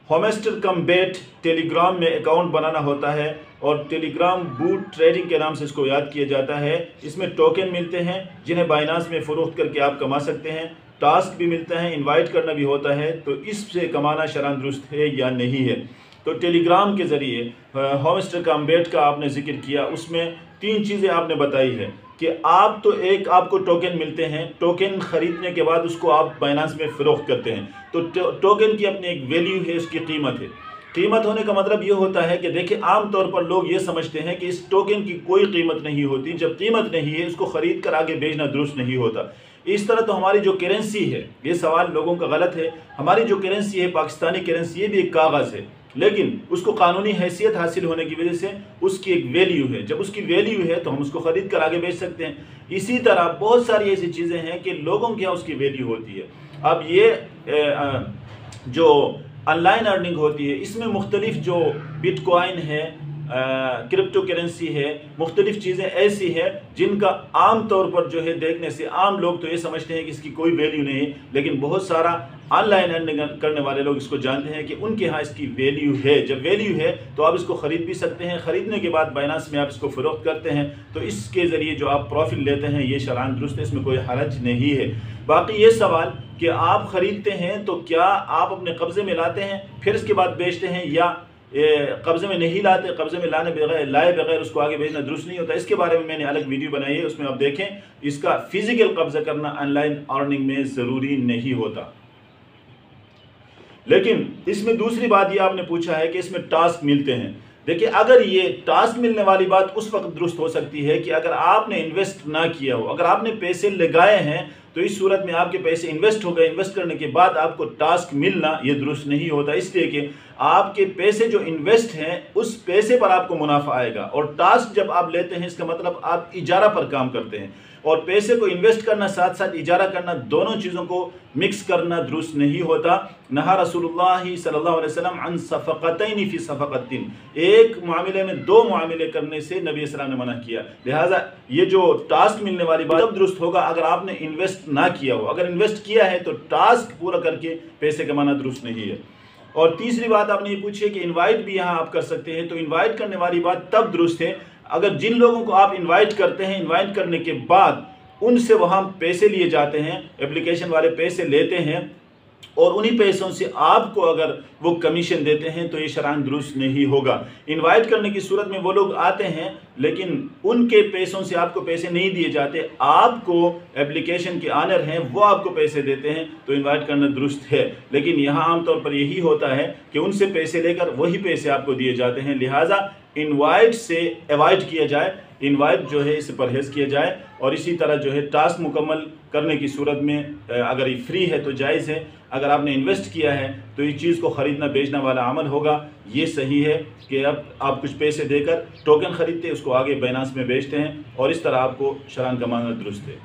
होमेस्टर कम बेट Telegram में account बनाना होता है और टेलीग्राम बूट ट्रेडिंग के नाम से इसको याद किया जाता है। इसमें टोकन मिलते हैं जिन्हें बाइनांस में फ़रोख्त करके आप कमा सकते हैं। टास्क भी मिलता है, इनवाइट करना भी होता है। तो इससे कमाना शरअन दुरुस्त है या नहीं है। तो टेलीग्राम के ज़रिए होमेस्टर कम बेट का आपने ज़िक्र किया, उसमें 3 चीज़ें आपने बताई है कि आप तो एक आपको टोकन मिलते हैं, टोकन ख़रीदने के बाद उसको आप बाइनांस में फ़रोख्त करते हैं। तो टोकन की अपनी एक वैल्यू है, उसकी कीमत है। कीमत होने का मतलब ये होता है कि देखिए आम तौर पर लोग ये समझते हैं कि इस टोकन की कोई कीमत नहीं होती। जब कीमत नहीं है, इसको ख़रीद कर आगे बेचना दुरुस्त नहीं होता। इस तरह तो हमारी जो करेंसी है, ये सवाल लोगों का गलत है। हमारी जो करेंसी है पाकिस्तानी करेंसी, ये भी एक कागज़ है, लेकिन उसको कानूनी हैसियत हासिल होने की वजह से उसकी एक वैल्यू है। जब उसकी वैल्यू है तो हम उसको ख़रीद कर आगे बेच सकते हैं। इसी तरह बहुत सारी ऐसी चीज़ें हैं कि लोगों के यहाँ उसकी वैल्यू होती है। अब ये जो ऑनलाइन अर्निंग होती है, इसमें मुख्तलिफ जो बिटकॉइन है, क्रिप्टो करेंसी है, मुख्तलिफ चीज़ें ऐसी हैं जिनका आम तौर पर जो है देखने से आम लोग तो ये समझते हैं कि इसकी कोई वैल्यू नहीं है, लेकिन बहुत सारा ऑनलाइन अर्निंग करने वाले लोग इसको जानते हैं कि उनके यहाँ इसकी वैल्यू है। जब वैल्यू है तो आप इसको ख़रीद भी सकते हैं। ख़रीदने के बाद बाइनांस में आप इसको फ़रोख्त करते हैं, तो इसके ज़रिए जो आप प्रॉफिट लेते हैं ये शरअन दुरुस्त है, इसमें कोई हरज नहीं है। बाकी ये सवाल कि आप ख़रीदते हैं तो क्या आप अपने कब्ज़े में लाते हैं फिर इसके बाद बेचते हैं, या कब्ज़े में नहीं लाते, कब्ज़े में लाए बगैर उसको आगे भेजना दुरुस्त नहीं होता। इसके बारे में मैंने अलग वीडियो बनाई है, उसमें आप देखें। इसका फ़िज़िकल कब्ज़ा करना ऑनलाइन अर्निंग में ज़रूरी नहीं होता। लेकिन इसमें दूसरी बात ये आपने पूछा है कि इसमें टास्क मिलते हैं। देखिए, अगर ये टास्क मिलने वाली बात उस वक्त दुरुस्त हो सकती है कि अगर आपने इन्वेस्ट ना किया हो, अगर आपने पैसे लगाए हैं तो इस सूरत में आपके पैसे इन्वेस्ट हो गए, इन्वेस्ट करने के बाद आपको टास्क मिलना ये दुरुस्त नहीं होता, इसलिए कि आपके पैसे जो इन्वेस्ट हैं उस पैसे पर आपको मुनाफा आएगा। और टास्क जब आप लेते हैं इसका मतलब आप इजारा पर काम करते हैं, और पैसे को इन्वेस्ट करना साथ साथ इजारा करना, दोनों चीज़ों को मिक्स करना दुरुस्त नहीं होता। नहा रसूलुल्लाह सल्लल्लाहु अलैहि वसल्लम अन सफ़क़तैन फ़ी सफ़क़तिन, एक मामले में 2 मामले करने से नबी सल्लल्लाहु अलैहि वसल्लम ने मना किया। लिहाजा ये जो टास्क मिलने वाली बात तब दुरुस्त होगा अगर आपने इन्वेस्ट ना किया हो। अगर इन्वेस्ट किया है तो टास्क पूरा करके पैसे कमाना दुरुस्त नहीं है। और तीसरी बात आपने ये पूछी है कि इनवाइट भी यहाँ आप कर सकते हैं, तो इनवाइट करने वाली बात तब दुरुस्त है अगर जिन लोगों को आप इनवाइट करते हैं, इनवाइट करने के बाद उनसे वहाँ पैसे लिए जाते हैं, एप्लीकेशन वाले पैसे लेते हैं और उन्हीं पैसों से आपको अगर वो कमीशन देते हैं तो ये शरअन दुरुस्त नहीं होगा। इनवाइट करने की सूरत में वो लोग आते हैं लेकिन उनके पैसों से आपको पैसे नहीं दिए जाते, आपको एप्लीकेशन के ऑनर हैं वो आपको पैसे देते हैं, तो इनवाइट करना दुरुस्त है। लेकिन यहाँ आमतौर पर यही होता है कि उनसे पैसे लेकर वही पैसे आपको दिए जाते हैं। लिहाजा इनवाइट से अवॉइड किया जाए, इनवाइट जो है इससे परहेज़ किया जाए। और इसी तरह जो है टास्क मुकम्मल करने की सूरत में अगर ये फ्री है तो जायज़ है, अगर आपने इन्वेस्ट किया है तो इस चीज़ को ख़रीदना बेचना वाला अमल होगा। ये सही है कि अब आप कुछ पैसे देकर टोकन ख़रीदते हैं, उसको आगे बाइनांस में बेचते हैं और इस तरह आपको शरअन कमाना दुरुस्त है।